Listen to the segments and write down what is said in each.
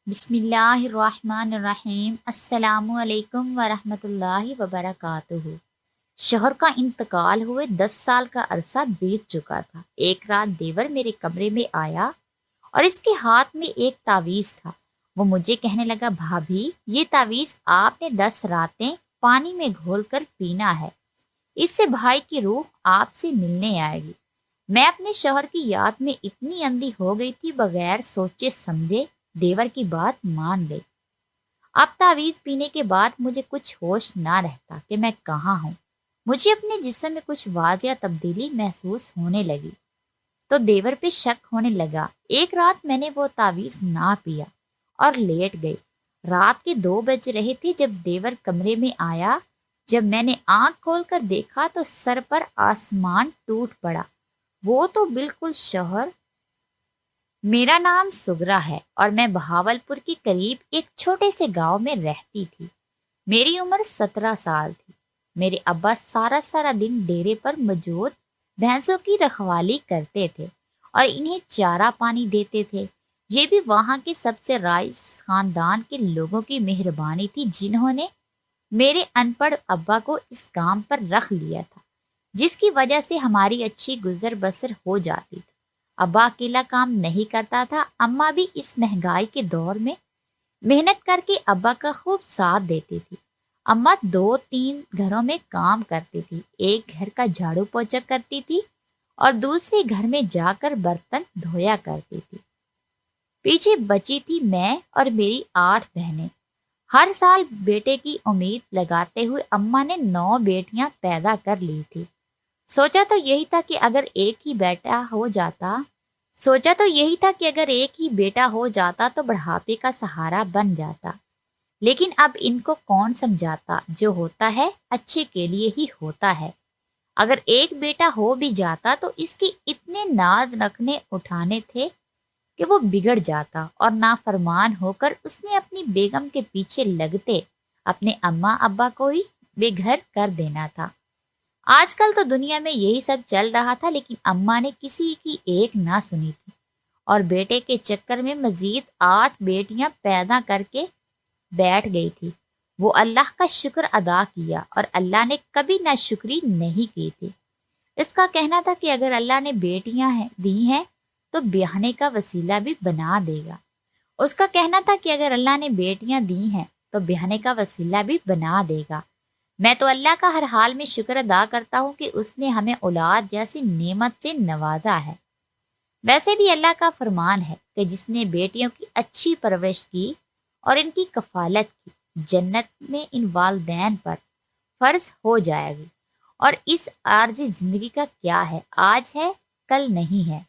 بسم اللہ الرحمن الرحیم، السلام علیکم ورحمۃ اللہ وبرکاتہ۔ شوہر کا انتقال ہوئے 10 سال کا عرصہ بیت چکا تھا۔ ایک رات دیور میرے کمرے میں آیا اور اس کے ہاتھ میں ایک تعویذ تھا۔ وہ مجھے کہنے لگا، بھابھی یہ تعویذ آپ نے 10 راتیں پانی میں گھول کر پینا ہے، اس سے بھائی کی روح آپ سے ملنے آئے گی۔ میں اپنے شوہر کی یاد میں اتنی اندھی ہو گئی تھی، بغیر سوچے سمجھے دیور کی بات مان گئی۔ اب تعویذ پینے کے بعد مجھے کچھ ہوش نہ رہتا کہ میں کہاں ہوں۔ مجھے اپنے جسم میں کچھ واضح تبدیلی محسوس ہونے لگی تو دیور پہ شک ہونے لگا۔ ایک رات میں نے وہ تعویذ نہ پیا اور لیٹ گئی۔ رات کے 2 بج رہے تھے جب دیور کمرے میں آیا۔ جب میں نے آنکھ کھول کر دیکھا تو سر پر آسمان ٹوٹ پڑا۔ وہ تو بالکل شوہر۔ میرا نام سگرا ہے اور میں بہاول پور کے قریب ایک چھوٹے سے گاؤں میں رہتی تھی۔ میری عمر 17 سال تھی۔ میرے ابا سارا سارا دن ڈیرے پر موجود بھینسوں کی رکھوالی کرتے تھے اور انہیں چارہ پانی دیتے تھے۔ یہ بھی وہاں کے سب سے رائس خاندان کے لوگوں کی مہربانی تھی، جنہوں نے میرے ان پڑھ ابا کو اس کام پر رکھ لیا تھا، جس کی وجہ سے ہماری اچھی گزر بسر ہو جاتی تھی۔ ابا اکیلا کام نہیں کرتا تھا، اماں بھی اس مہنگائی کے دور میں محنت کر کے ابا کا خوب ساتھ دیتی تھی۔ اماں 2-3 گھروں میں کام کرتی تھی، ایک گھر کا جھاڑو پوچھا کرتی تھی اور دوسرے گھر میں جا کر برتن دھویا کرتی تھی۔ پیچھے بچی تھی میں اور میری 8 بہنیں۔ ہر سال بیٹے کی امید لگاتے ہوئے اماں نے 9 بیٹیاں پیدا کر لی تھی۔ سوچا تو یہی تھا کہ اگر ایک ہی بیٹا ہو جاتا تو بڑھاپے کا سہارا بن جاتا، لیکن اب ان کو کون سمجھاتا، جو ہوتا ہے اچھے کے لیے ہی ہوتا ہے۔ اگر ایک بیٹا ہو بھی جاتا تو اس کے اتنے ناز رکھنے اٹھانے تھے کہ وہ بگڑ جاتا اور نافرمان ہو کر اس نے اپنی بیگم کے پیچھے لگتے اپنے اماں ابا کو ہی بے گھر کر دینا تھا۔ آج کل تو دنیا میں یہی سب چل رہا تھا، لیکن اماں نے کسی کی ایک نہ سنی تھی اور بیٹے کے چکر میں مزید 8 بیٹیاں پیدا کر کے بیٹھ گئی تھی۔ وہ اللہ کا شکر ادا کیا اور اللہ نے کبھی ناشکری نہیں کی تھی۔ اس کا کہنا تھا کہ اگر اللہ نے بیٹیاں دی ہیں تو بیاہنے کا وسیلہ بھی بنا دے گا۔ اس کا کہنا تھا کہ اگر اللہ نے بیٹیاں دی ہیں تو بیاہنے کا وسیلہ بھی بنا دے گا۔ میں تو اللہ کا ہر حال میں شکر ادا کرتا ہوں کہ اس نے ہمیں اولاد جیسی نعمت سے نوازا ہے۔ ویسے بھی اللہ کا فرمان ہے کہ جس نے بیٹیوں کی اچھی پرورش کی اور ان کی کفالت کی، جنت میں ان والدین پر فرض ہو جائے گی۔ اور اس عارضی زندگی کا کیا ہے، آج ہے کل نہیں ہے۔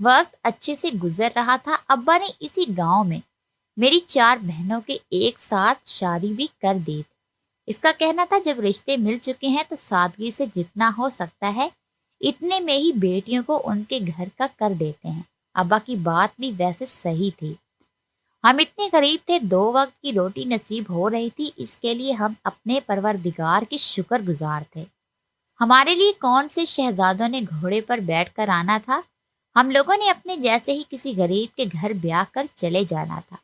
وقت اچھے سے گزر رہا تھا۔ ابا نے اسی گاؤں میں میری 4 بہنوں کے ایک ساتھ شادی بھی کر دی تھی۔ اس کا کہنا تھا جب رشتے مل چکے ہیں تو سادگی سے جتنا ہو سکتا ہے اتنے میں ہی بیٹیوں کو ان کے گھر کا کر دیتے ہیں۔ ابا کی بات بھی ویسے صحیح تھی۔ ہم اتنے غریب تھے، 2 وقت کی روٹی نصیب ہو رہی تھی، اس کے لیے ہم اپنے پروردگار کے شکر گزار تھے۔ ہمارے لیے کون سے شہزادوں نے گھوڑے پر بیٹھ کر آنا تھا، ہم لوگوں نے اپنے جیسے ہی کسی غریب کے گھر بیاہ کر چلے جانا تھا۔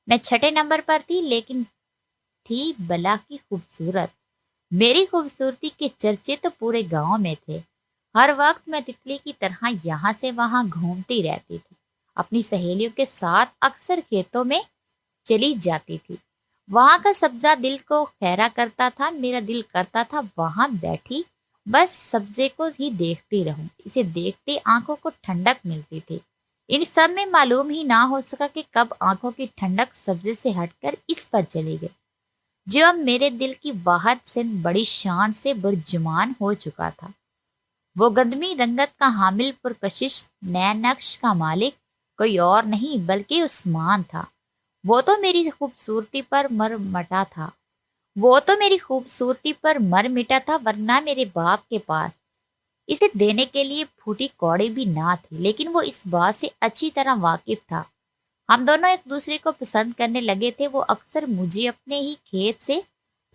میں 6 نمبر پر تھی، لیکن تھی بلا کی خوبصورت۔ میری خوبصورتی کے چرچے تو پورے گاؤں میں تھے۔ ہر وقت میں تتلی کی طرح یہاں سے وہاں گھومتی رہتی تھی۔ اپنی سہیلیوں کے ساتھ اکثر کھیتوں میں چلی جاتی تھی۔ وہاں کا سبزہ دل کو خیرہ کرتا تھا۔ میرا دل کرتا تھا وہاں بیٹھی بس سبزے کو ہی دیکھتی رہوں۔ اسے دیکھتے آنکھوں کو ٹھنڈک ملتی تھی۔ ان سب میں معلوم ہی نہ ہو سکا کہ کب آنکھوں کی ٹھنڈک سبزے سے ہٹ کر اس پر چلی گئی، جو اب میرے دل کی واحد سے بڑی شان سے برجمان ہو چکا تھا۔ وہ گندمی رنگت کا حامل پرکشش نئے نقش کا مالک کوئی اور نہیں بلکہ عثمان تھا۔ وہ تو میری خوبصورتی پر مر مٹا تھا، ورنہ میرے باپ کے پاس اسے دینے کے لیے پھوٹی کوڑی بھی نہ تھی، لیکن وہ اس بات سے اچھی طرح واقف تھا۔ ہم دونوں ایک دوسرے کو پسند کرنے لگے تھے۔ وہ اکثر مجھے اپنے ہی کھیت سے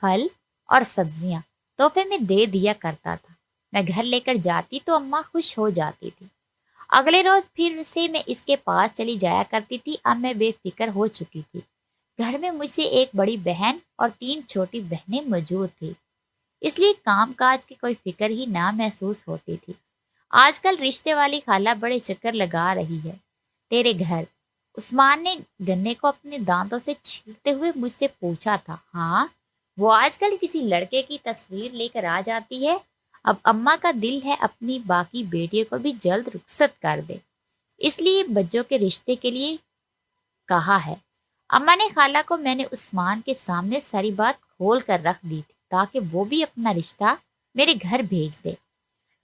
پھل اور سبزیاں تحفے میں دے دیا کرتا تھا۔ میں گھر لے کر جاتی تو اماں خوش ہو جاتی تھی۔ اگلے روز پھر سے میں اس کے پاس چلی جایا کرتی تھی۔ اب میں بے فکر ہو چکی تھی۔ گھر میں مجھ سے ایک بڑی بہن اور 3 چھوٹی بہنیں موجود تھی، اس لیے کام کاج کی کوئی فکر ہی نہ محسوس ہوتی تھی۔ آج کل رشتے والی خالہ بڑے چکر لگا رہی ہے تیرے گھر، عثمان نے گنے کو اپنے دانتوں سے چھیلتے ہوئے مجھ سے پوچھا تھا۔ ہاں، وہ آج کل کسی لڑکے کی تصویر لے کر آ جاتی ہے۔ اب اماں کا دل ہے اپنی باقی بیٹیوں کو بھی جلد رخصت کر دے، اس لیے بچوں کے رشتے کے لیے کہا ہے۔ اماں نے خالہ کو میں نے عثمان کے سامنے ساری بات کھول کر رکھ دی تھی تاکہ وہ بھی اپنا رشتہ میرے گھر بھیج دے۔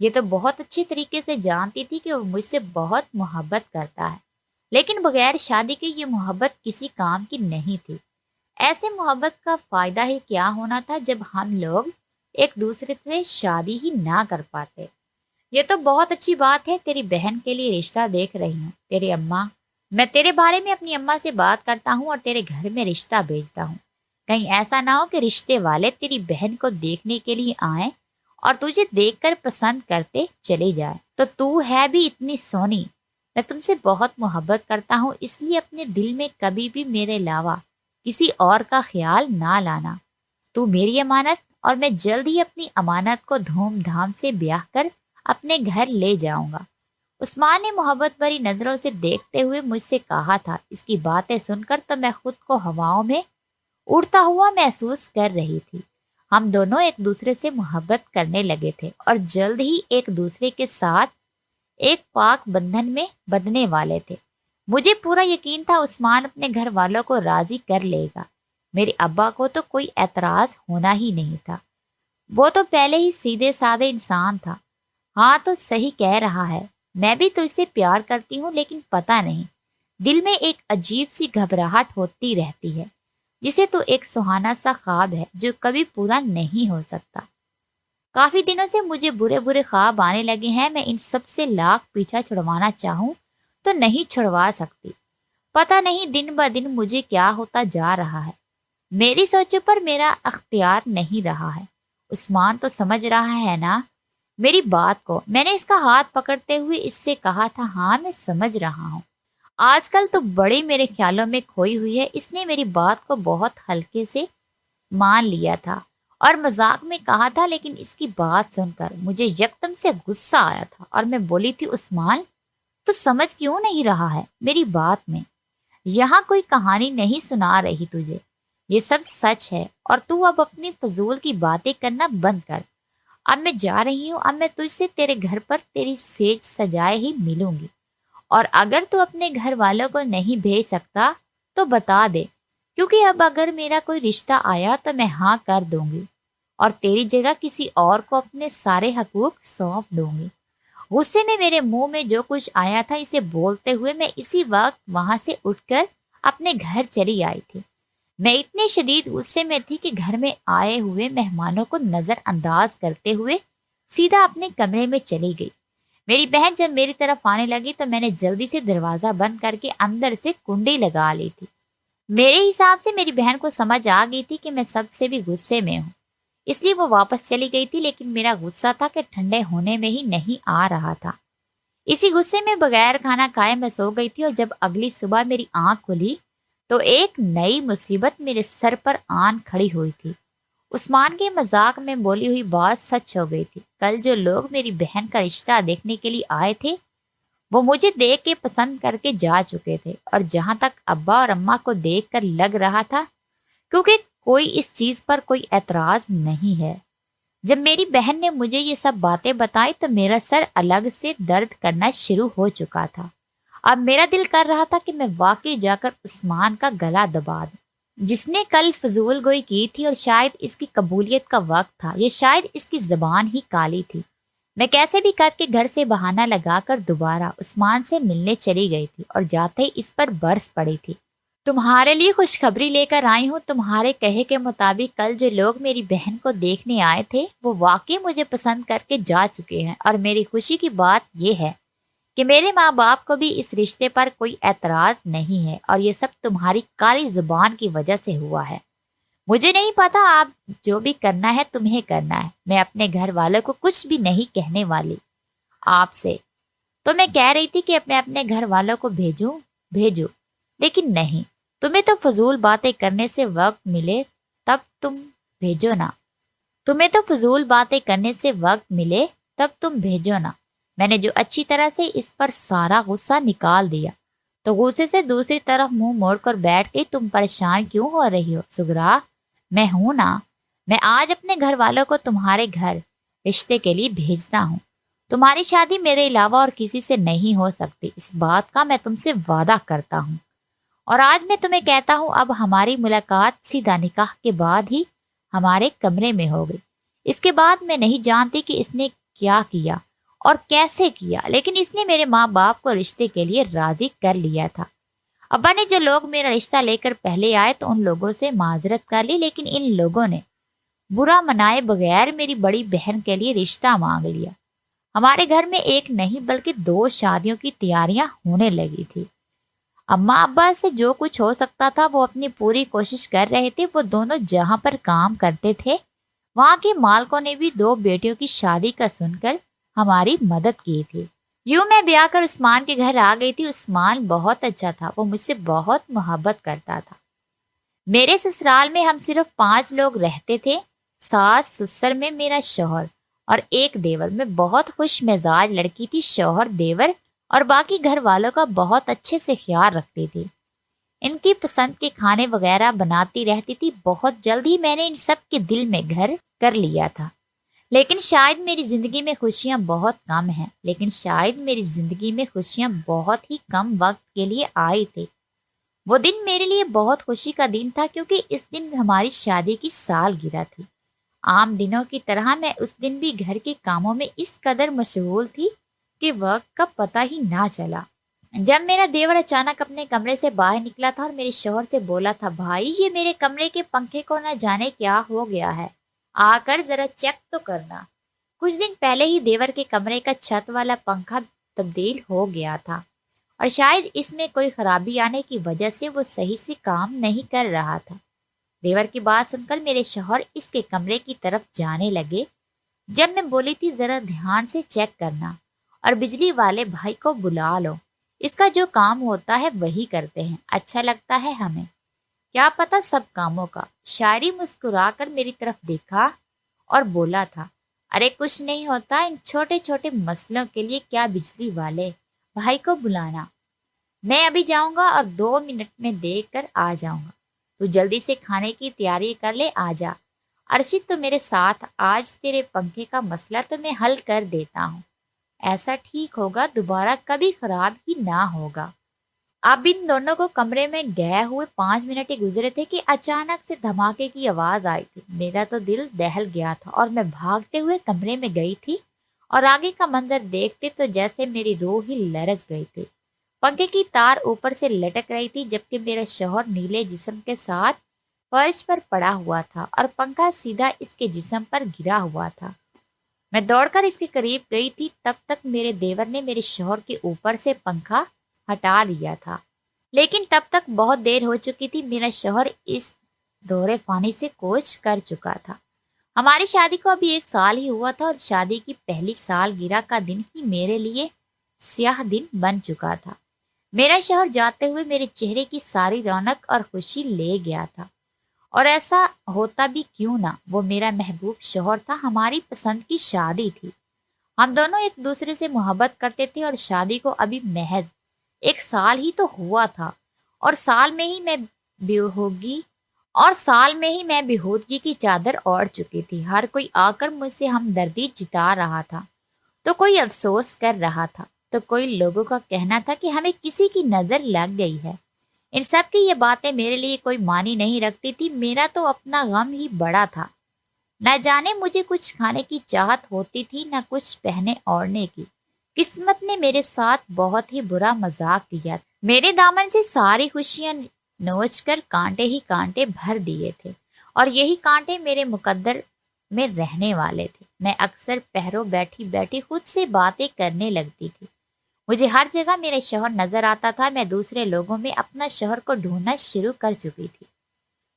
یہ تو بہت اچھے طریقے سے جانتی تھی کہ وہ مجھ سے بہت محبت کرتا ہے، لیکن بغیر شادی کے یہ محبت کسی کام کی نہیں تھی۔ ایسے محبت کا فائدہ ہی کیا ہونا تھا جب ہم لوگ ایک دوسرے سے شادی ہی نہ کر پاتے۔ یہ تو بہت اچھی بات ہے، تیری بہن کے لیے رشتہ دیکھ رہی ہوں۔ تیرے اماں، میں تیرے بارے میں اپنی اماں سے بات کرتا ہوں اور تیرے گھر میں رشتہ بھیجتا ہوں۔ کہیں ایسا نہ ہو کہ رشتے والے تیری بہن کو دیکھنے کے لیے آئیں اور تجھے دیکھ کر پسند کرتے چلے جائیں۔ تو ہے بھی اتنی سونی، میں تم سے بہت محبت کرتا ہوں، اس لیے اپنے دل میں کبھی بھی میرے علاوہ کسی اور کا خیال نہ لانا۔ تو میری امانت، اور میں جلد ہی اپنی امانت کو دھوم دھام سے بیاہ کر اپنے گھر لے جاؤں گا۔ عثمان نے محبت بھری نظروں سے دیکھتے ہوئے مجھ سے کہا تھا۔ اس کی باتیں سن کر تو میں خود کو ہواؤں میں اڑتا ہوا محسوس کر رہی تھی۔ ہم دونوں ایک دوسرے سے محبت کرنے لگے تھے اور جلد ہی ایک دوسرے کے ساتھ ایک پاک بندھن میں بندھنے والے تھے۔ مجھے پورا یقین تھا عثمان اپنے گھر والوں کو راضی کر لے گا۔ میرے ابا کو تو کوئی اعتراض ہونا ہی نہیں تھا، وہ تو پہلے ہی سیدھے سادے انسان تھا۔ ہاں، تو صحیح کہہ رہا ہے، میں بھی تو اسے پیار کرتی ہوں، لیکن پتہ نہیں، دل میں ایک عجیب سی گھبراہٹ ہوتی رہتی ہے، جسے تو ایک سہانا سا خواب ہے جو کبھی پورا نہیں ہو سکتا۔ کافی دنوں سے مجھے برے برے خواب آنے لگے ہیں، میں ان سب سے لاکھ پیچھا چھڑوانا چاہوں تو نہیں چھڑوا سکتی۔ پتہ نہیں دن بہ دن مجھے کیا ہوتا جا رہا ہے، میری سوچوں پر میرا اختیار نہیں رہا ہے۔ عثمان تو سمجھ رہا ہے نا میری بات کو؟ میں نے اس کا ہاتھ پکڑتے ہوئے اس سے کہا تھا۔ ہاں، میں سمجھ رہا ہوں، آج کل تو بڑی میرے خیالوں میں کھوئی ہوئی ہے۔ اس نے میری بات کو بہت ہلکے سے مان لیا تھا اور مذاق میں کہا تھا، لیکن اس کی بات سن کر مجھے یکدم سے غصہ آیا تھا اور میں بولی تھی، عثمان تو سمجھ کیوں نہیں رہا ہے میری بات میں؟ یہاں کوئی کہانی نہیں سنا رہی تجھے، یہ سب سچ ہے، اور تو اب اپنی فضول کی باتیں کرنا بند کر۔ اب میں جا رہی ہوں، اب میں تجھ سے تیرے گھر پر تیری سیج سجائے ہی ملوں گی، اور اگر تو اپنے گھر والوں کو نہیں بھیج سکتا تو بتا دے، کیونکہ اب اگر میرا کوئی رشتہ آیا تو میں ہاں کر دوں گی اور تیری جگہ کسی اور کو اپنے سارے حقوق سونپ دوں گی۔ غصے میں میرے منہ میں جو کچھ آیا تھا اسے بولتے ہوئے میں اسی وقت وہاں سے اٹھ کر اپنے گھر چلی آئی تھی۔ میں اتنے شدید غصے میں تھی کہ گھر میں آئے ہوئے مہمانوں کو نظر انداز کرتے ہوئے سیدھا اپنے کمرے میں چلی گئی۔ میری بہن جب میری طرف آنے لگی تو میں نے جلدی سے دروازہ بند کر کے اندر سے کنڈی لگا لی تھی۔ میرے حساب سے میری بہن کو سمجھ آ گئی تھی کہ میں سب سے بھی غصے میں ہوں، اس لیے وہ واپس چلی گئی تھی، لیکن میرا غصہ تھا کہ ٹھنڈے ہونے میں ہی نہیں آ رہا تھا۔ اسی غصے میں بغیر کھانا کھائے میں سو گئی تھی، اور جب اگلی صبح میری آنکھ کھلی تو ایک نئی مصیبت میرے سر پر آن کھڑی ہوئی تھی۔ عثمان کے مذاق میں بولی ہوئی بات سچ ہو گئی تھی۔ کل جو لوگ میری بہن کا رشتہ دیکھنے کے لیے آئے تھے وہ مجھے دیکھ کے پسند کر کے جا چکے تھے، اور جہاں تک ابا اور اماں کو دیکھ کر لگ رہا تھا، کیونکہ کوئی اس چیز پر کوئی اعتراض نہیں ہے، جب میری بہن نے مجھے یہ سب باتیں بتائی تو میرا سر الگ سے درد کرنا شروع ہو چکا تھا۔ اب میرا دل کر رہا تھا کہ میں واقعی جا کر عثمان کا گلا دبا دوں، جس نے کل فضول گوئی کی تھی، اور شاید اس کی قبولیت کا وقت تھا، یہ شاید اس کی زبان ہی کالی تھی۔ میں کیسے بھی کر کے گھر سے بہانہ لگا کر دوبارہ عثمان سے ملنے چلی گئی تھی، اور جاتے ہی اس پر برس پڑی تھی۔ تمہارے لیے خوشخبری لے کر آئی ہوں، تمہارے کہے کے مطابق کل جو لوگ میری بہن کو دیکھنے آئے تھے وہ واقعی مجھے پسند کر کے جا چکے ہیں، اور میری خوشی کی بات یہ ہے کہ میرے ماں باپ کو بھی اس رشتے پر کوئی اعتراض نہیں ہے، اور یہ سب تمہاری کالی زبان کی وجہ سے ہوا ہے۔ مجھے نہیں پتا، آپ جو بھی کرنا ہے تمہیں کرنا ہے، میں اپنے گھر والوں کو کچھ بھی نہیں کہنے والی آپ سے۔ تو میں کہہ رہی تھی کہ میں اپنے گھر والوں کو بھیجو، لیکن نہیں، تمہیں تو فضول باتیں کرنے سے وقت ملے تب تم بھیجو نا، تمہیں تو فضول باتیں کرنے سے وقت ملے تب تم بھیجو نا۔ میں نے جو اچھی طرح سے اس پر سارا غصہ نکال دیا تو غصے سے دوسری طرف منہ موڑ کر بیٹھ گئی۔ تم پریشان کیوں ہو رہی ہو سگرا؟ میں ہوں نا، میں آج اپنے گھر والوں کو تمہارے گھر رشتے کے لیے بھیجتا ہوں۔ تمہاری شادی میرے علاوہ اور کسی سے نہیں ہو سکتی، اس بات کا میں تم سے وعدہ کرتا ہوں۔ اور آج میں تمہیں کہتا ہوں، اب ہماری ملاقات سیدھا نکاح کے بعد ہی ہمارے کمرے میں ہو گئی۔ اس کے بعد میں نہیں جانتی کہ اس نے کیا کیا اور کیسے کیا، لیکن اس نے میرے ماں باپ کو رشتے کے لیے راضی کر لیا تھا۔ ابا نے جو لوگ میرا رشتہ لے کر پہلے آئے تو ان لوگوں سے معذرت کر لی، لیکن ان لوگوں نے برا منائے بغیر میری بڑی بہن کے لیے رشتہ مانگ لیا۔ ہمارے گھر میں ایک نہیں بلکہ 2 شادیوں کی تیاریاں ہونے لگی تھی۔ اماں ابا سے جو کچھ ہو سکتا تھا وہ اپنی پوری کوشش کر رہے تھے۔ وہ دونوں جہاں پر کام کرتے تھے وہاں کے مالکوں نے بھی 2 بیٹیوں کی شادی کا سن کر ہماری مدد کی تھی۔ یوں میں بیاہ کر عثمان کے گھر آ گئی تھی۔ عثمان بہت اچھا تھا، وہ مجھ سے بہت محبت کرتا تھا۔ میرے سسرال میں ہم صرف 5 لوگ رہتے تھے، ساس سسر میں میرا شوہر اور ایک دیور۔ میں بہت خوش مزاج لڑکی تھی، شوہر دیور اور باقی گھر والوں کا بہت اچھے سے خیال رکھتی تھی، ان کی پسند کے کھانے وغیرہ بناتی رہتی تھی۔ بہت جلد ہی میں نے ان سب کے دل میں گھر کر لیا تھا۔ لیکن شاید میری زندگی میں خوشیاں بہت ہی کم وقت کے لیے آئی تھی۔ وہ دن میرے لیے بہت خوشی کا دن تھا کیونکہ اس دن ہماری شادی کی سالگرہ تھی۔ عام دنوں کی طرح میں اس دن بھی گھر کے کاموں میں اس قدر مشغول تھی کہ وقت کا پتہ ہی نہ چلا۔ جب میرا دیور اچانک اپنے کمرے سے باہر نکلا تھا اور میرے شوہر سے بولا تھا، بھائی یہ میرے کمرے کے پنکھے کو نہ جانے کیا ہو گیا ہے، آ کر ذرا چیک تو کرنا۔ کچھ دن پہلے ہی دیور کے کمرے کا چھت والا پنکھا تبدیل ہو گیا تھا اور شاید اس میں کوئی خرابی آنے کی وجہ سے وہ صحیح سے کام نہیں کر رہا تھا۔ دیور کی بات سن کر میرے شوہر اس کے کمرے کی طرف جانے لگے۔ جب میں بولی تھی ذرا دھیان سے چیک کرنا اور بجلی والے بھائی کو بلا لو، اس کا جو کام ہوتا ہے وہی کرتے ہیں، اچھا لگتا ہے ہمیں، کیا پتہ سب کاموں کا۔ شاعری مسکرا کر میری طرف دیکھا اور بولا تھا، ارے کچھ نہیں ہوتا، ان چھوٹے چھوٹے مسئلوں کے لیے کیا بجلی والے بھائی کو بلانا، میں ابھی جاؤں گا اور 2 منٹ میں دیکھ کر آ جاؤں گا، تو جلدی سے کھانے کی تیاری کر لے، آ جا ارشد تو میرے ساتھ، آج تیرے پنکھے کا مسئلہ تو میں حل کر دیتا ہوں، ایسا ٹھیک ہوگا، دوبارہ کبھی خراب ہی نہ ہوگا۔ اب ان دونوں کو کمرے میں گئے ہوئے 5 منٹ ہی گزرے تھے کہ اچانک سے دھماکے کی آواز آئی تھی۔ میرا تو دل دہل گیا تھا اور میں بھاگتے ہوئے کمرے میں گئی تھی اور آگے کا منظر دیکھتے تو جیسے میری روح ہی لرز گئی تھی۔ پنکھے کی تار اوپر سے لٹک رہی تھی جبکہ میرا شوہر نیلے جسم کے ساتھ فرش پر پڑا ہوا تھا اور پنکھا سیدھا اس کے جسم پر گرا ہوا تھا۔ میں دوڑ کر اس کے قریب گئی تھی، تب تک میرے دیور نے میرے شوہر کے اوپر سے پنکھا ہٹا لیا تھا، لیکن تب تک بہت دیر ہو چکی تھی۔ میرا شوہر اس دورے فانی سے کوچ کر چکا تھا۔ ہماری شادی کو ابھی 1 سال ہی ہوا تھا اور شادی کی پہلی سالگرہ کا دن ہی میرے لیے سیاہ دن بن چکا تھا۔ میرا شوہر جاتے ہوئے میرے چہرے کی ساری رونق اور خوشی لے گیا تھا، اور ایسا ہوتا بھی کیوں نہ، وہ میرا محبوب شوہر تھا، ہماری پسند کی شادی تھی، ہم دونوں ایک دوسرے سے محبت کرتے تھے اور شادی کو ابھی محض 1 سال ہی تو ہوا تھا، اور سال میں ہی میں بےہودگی کی چادر اوڑھ چکی تھی۔ ہر کوئی آ کر مجھ سے ہمدردی جتا رہا تھا، تو کوئی افسوس کر رہا تھا، تو کوئی لوگوں کا کہنا تھا کہ ہمیں کسی کی نظر لگ گئی ہے۔ ان سب کی یہ باتیں میرے لیے کوئی معنی نہیں رکھتی تھی، میرا تو اپنا غم ہی بڑا تھا۔ نہ جانے مجھے کچھ کھانے کی چاہت ہوتی تھی، نہ کچھ پہنے اوڑھنے کی۔ قسمت نے میرے ساتھ بہت ہی برا مذاق کیا، میرے دامن سے ساری خوشیاں نوچ کر کانٹے ہی کانٹے بھر دیے تھے، اور یہی کانٹے میرے مقدر میں رہنے والے تھے۔ میں اکثر پہروں بیٹھی بیٹھی خود سے باتیں کرنے لگتی تھی، مجھے ہر جگہ میرا شوہر نظر آتا تھا، میں دوسرے لوگوں میں اپنا شوہر کو ڈھونڈنا شروع کر چکی تھی۔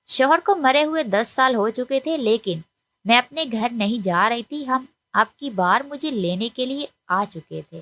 شوہر کو مرے ہوئے 10 سال ہو چکے تھے، لیکن میں اپنے گھر نہیں جا رہی تھی، ہم اب کی بار مجھے لینے کے لیے آ چکے تھے۔